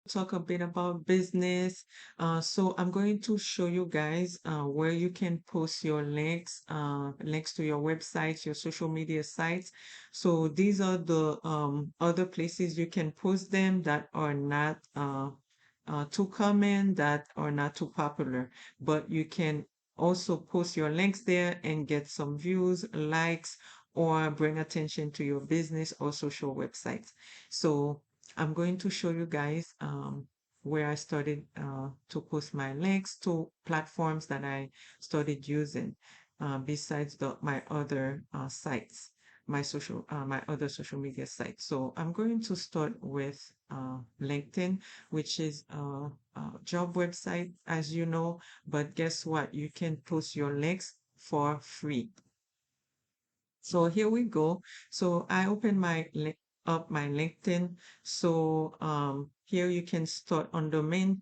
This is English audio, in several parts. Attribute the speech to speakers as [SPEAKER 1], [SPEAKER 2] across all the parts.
[SPEAKER 1] talk a bit about business. So I'm going to show you guys where you can post your links, links to your websites, your social media sites. So these are the other places you can post them that are not too common, that are not too popular, but you can also post your links there and get some views, likes, or bring attention to your business or social websites. So I'm going to show you guys where I started to post my links to platforms that I started using besides my other sites, my other social media sites. So I'm going to start with LinkedIn, which is a job website, as you know. But guess what? You can post your links for free. So here we go. So I open my link up my LinkedIn. So here you can start on the main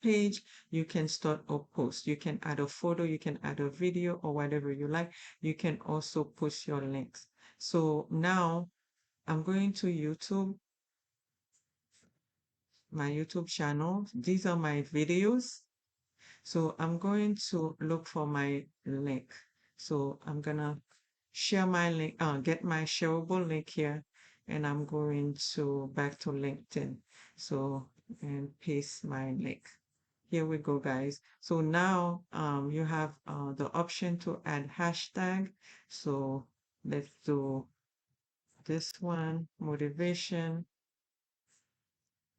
[SPEAKER 1] page. You can start a post. You can add a photo. You can add a video or whatever you like. You can also post your links. So now I'm going to YouTube, my YouTube channel. These are my videos. So I'm going to look for my link. So I'm gonna share my link, get my shareable link here, and I'm going to back to LinkedIn. So, and paste my link. Here we go, guys. So now you have the option to add hashtag. So let's do this one, motivation.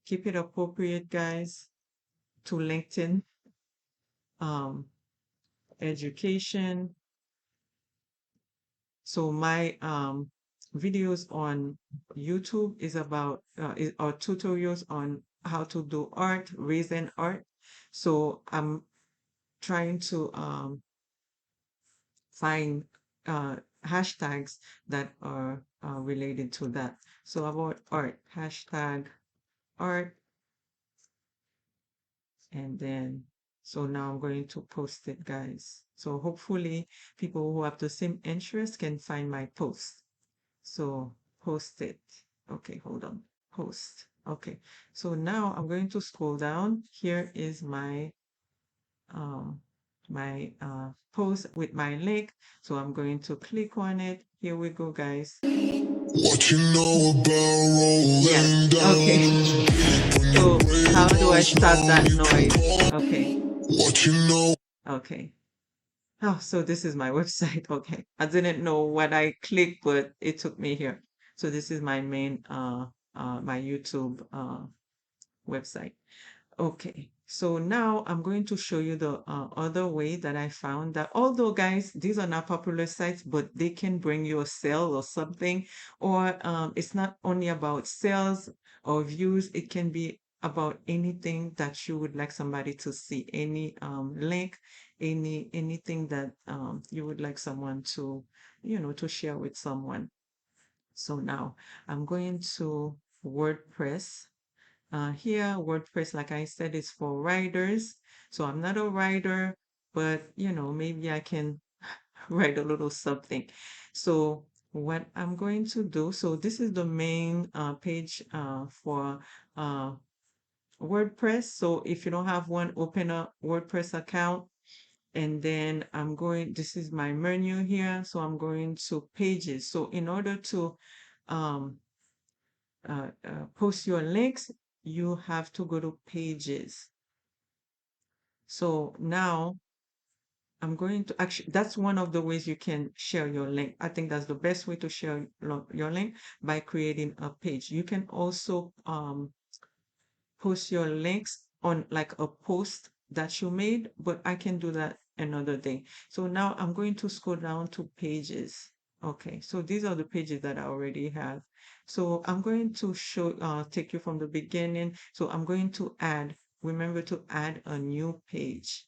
[SPEAKER 1] Keep it appropriate, guys, to LinkedIn. Um, education. So my videos on YouTube is about are tutorials on how to do art, resin art. So I'm trying to find hashtags that are related to that. So about art, hashtag art, and then so now I'm going to post it, guys. So hopefully people who have the same interest can find my post. So post it. Okay, hold on. Post. Okay. So now I'm going to scroll down. Here is um my post with my link. So I'm going to click on it. Here we go, guys. What you know about rolling down? Okay. So how do I stop that noise? Okay. What you know? Okay. Oh, so this is my website. Okay. I didn't know what I clicked, but it took me here. So this is my main my YouTube website. Okay. So now I'm going to show you the other way that I found that although guys, these are not popular sites, but they can bring you a sale or something, or it's not only about sales or views, it can be about anything that you would like somebody to see, any link, anything that you would like someone to, to share with someone. So now I'm going to WordPress. Here, WordPress, like I said, is for writers. So I'm not a writer, but maybe I can write a little something. So what I'm going to do, so this is the main page for uh, WordPress. So if you don't have one, open a WordPress account. And then this is my menu here. So I'm going to pages. So in order to um, post your links, you have to go to pages. So now I'm going to actually, that's one of the ways you can share your link. I think that's the best way to share your link, by creating a page. You can also post your links on like a post that you made, but I can do that another day. So now I'm going to scroll down to pages. Okay, so these are the pages that I already have. So I'm going to take you from the beginning. So I'm going to remember to add a new page.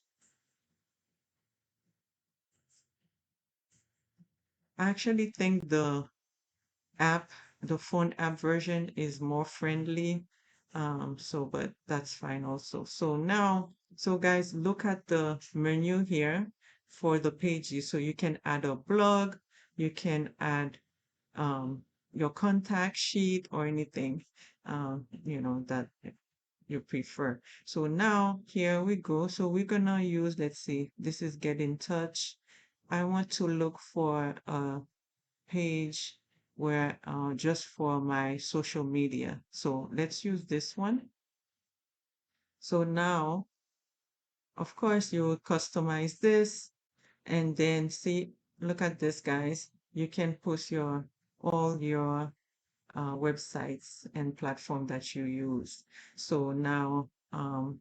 [SPEAKER 1] I actually think app, the phone app version is more friendly. But that's fine also. So guys, look at the menu here for the pages. So you can add a blog, you can add your contact sheet or anything, that you prefer. So now here we go. So we're gonna use, let's see, this is get in touch. I want to look for a page where just for my social media. So let's use this one. So now, of course, you will customize this and then see, look at this, guys. You can post your all your websites and platform that you use. So now, how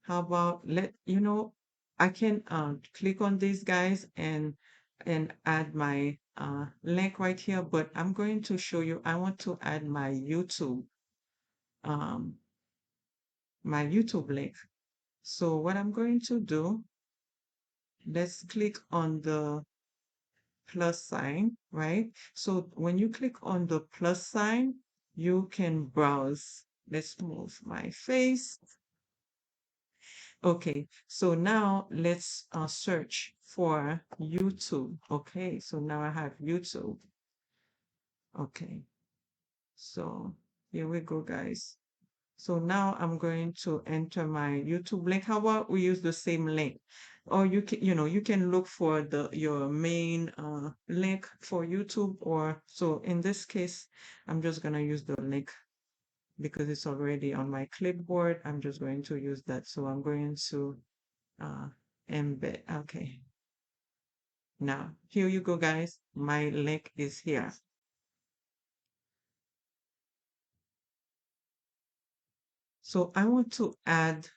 [SPEAKER 1] about I can click on these guys and add my link right here, but I'm going to show you, I want to add um, my YouTube link. So what I'm going to do, let's click on the plus sign, right? So when you click on the plus sign, you can browse. Let's move my face. Okay, so now let's search for YouTube. Okay, so now I have YouTube. Okay, so here we go, guys. So now I'm going to enter my YouTube link. How about we use the same link? Or you can look for your main link for YouTube, or so in this case, I'm just gonna use the link because it's already on my clipboard. I'm just going to use that. So I'm going to uh, embed. Okay. Now, here you go, guys. My link is here. So I want to add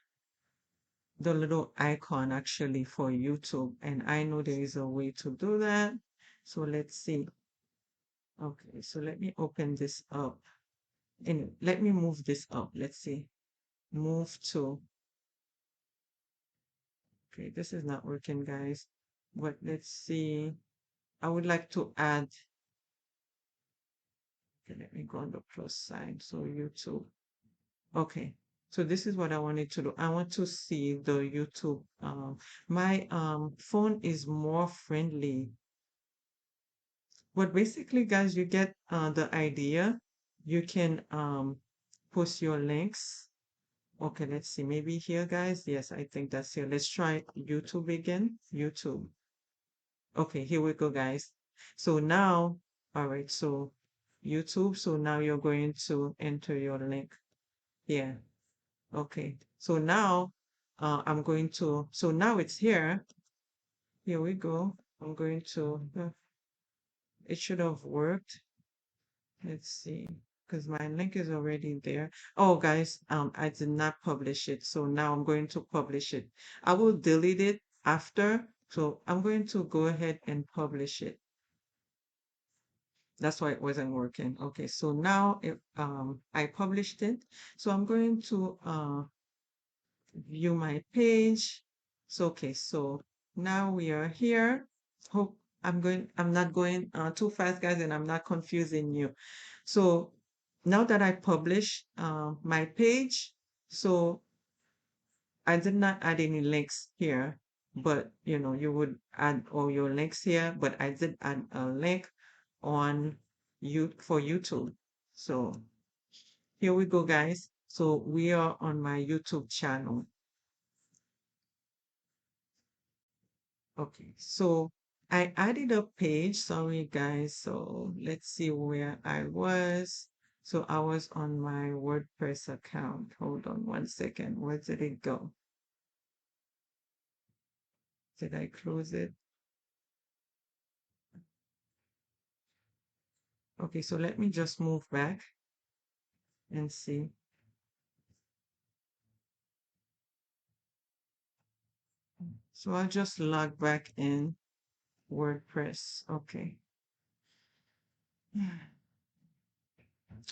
[SPEAKER 1] the little icon actually for YouTube, and I know there is a way to do that. So let's see. Okay, so let me open this up and let me move this up. Let's see. Move to. Okay, this is not working, guys. But let's see. I would like to add. Okay, let me go on the plus sign. So YouTube. Okay, so this is what I wanted to do. I want to see the YouTube. My phone is more friendly, but basically, guys, you get the idea. You can post your links. Okay, let's see. Maybe here, guys. Yes, I think that's here. Let's try YouTube again. YouTube. Okay, here we go, guys. So now, all right. So YouTube. So now you're going to enter your link here. Okay, so now I'm going to, so now it's here. Here we go. I'm going to, it should have worked. Let's see, because my link is already there. Oh, guys, I did not publish it. So now I'm going to publish it. I will delete it after. So I'm going to go ahead and publish it. That's why it wasn't working. Okay, so now I published it. So I'm going to view my page. So, okay, so now we are here. Hope I'm not going too fast, guys, and I'm not confusing you. So now that I publish my page, so I did not add any links here, but you would add all your links here, but I did add a link on you for YouTube. So here we go, guys. So we are on my YouTube channel. Okay, so I added a page. Sorry, guys. So let's see where I was. So I was on my WordPress account. Hold on one second. Where did it go? Did I close it? Okay, so let me just move back and see. So I'll just log back in WordPress. Okay.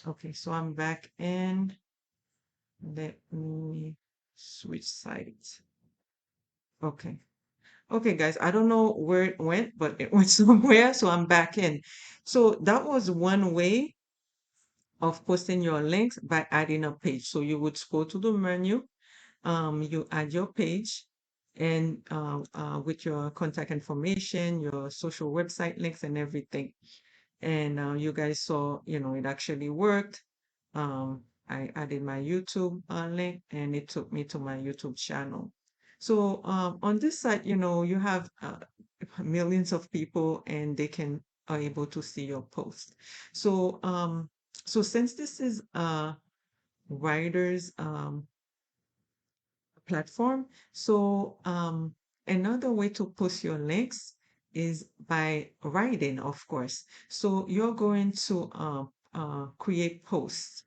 [SPEAKER 1] Okay, so I'm back in. Let me switch sites. Okay. Okay, guys, I don't know where it went, but it went somewhere, so I'm back in. So that was one way of posting your links by adding a page. So you would go to the menu, you add your page, and with your contact information, your social website links, and everything. And you guys saw, it actually worked. I added my YouTube link, and it took me to my YouTube channel. So on this site, you have millions of people, and they can are able to see your post. So since this is writers platform. So another way to post your links is by writing, of course. So you're going to create posts.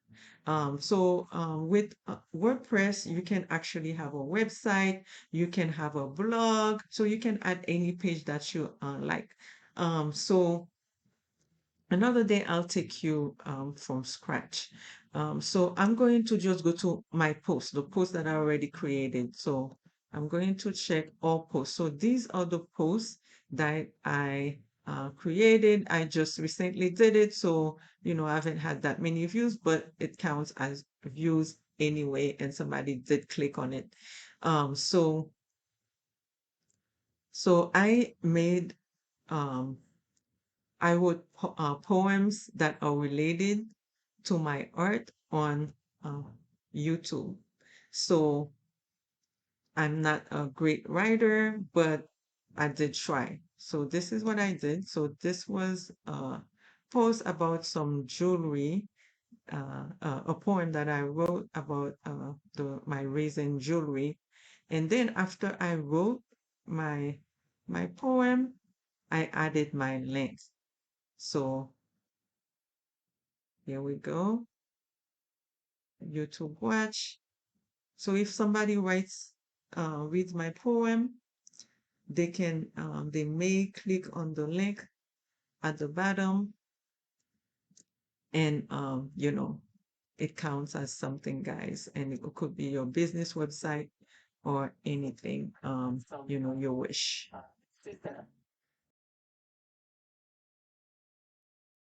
[SPEAKER 1] With WordPress, you can actually have a website, you can have a blog, so you can add any page that you like. So another day I'll take you from scratch. So I'm going to just go to my post, the post that I already created. So I'm going to check all posts. So these are the posts that I created. I just recently did it. So, I haven't had that many views, but it counts as views anyway, and somebody did click on it. Um, so, so um, I wrote poems that are related to my art on uh, YouTube. So I'm not a great writer, but I did try. So this is what I did. So this was a post about some jewelry, a poem that I wrote about my raisin jewelry. And then after I wrote my my poem, I added my link. So here we go. YouTube watch. So if somebody reads my poem, they may click on the link at the bottom, and it counts as something, guys. And it could be your business website or anything, you wish.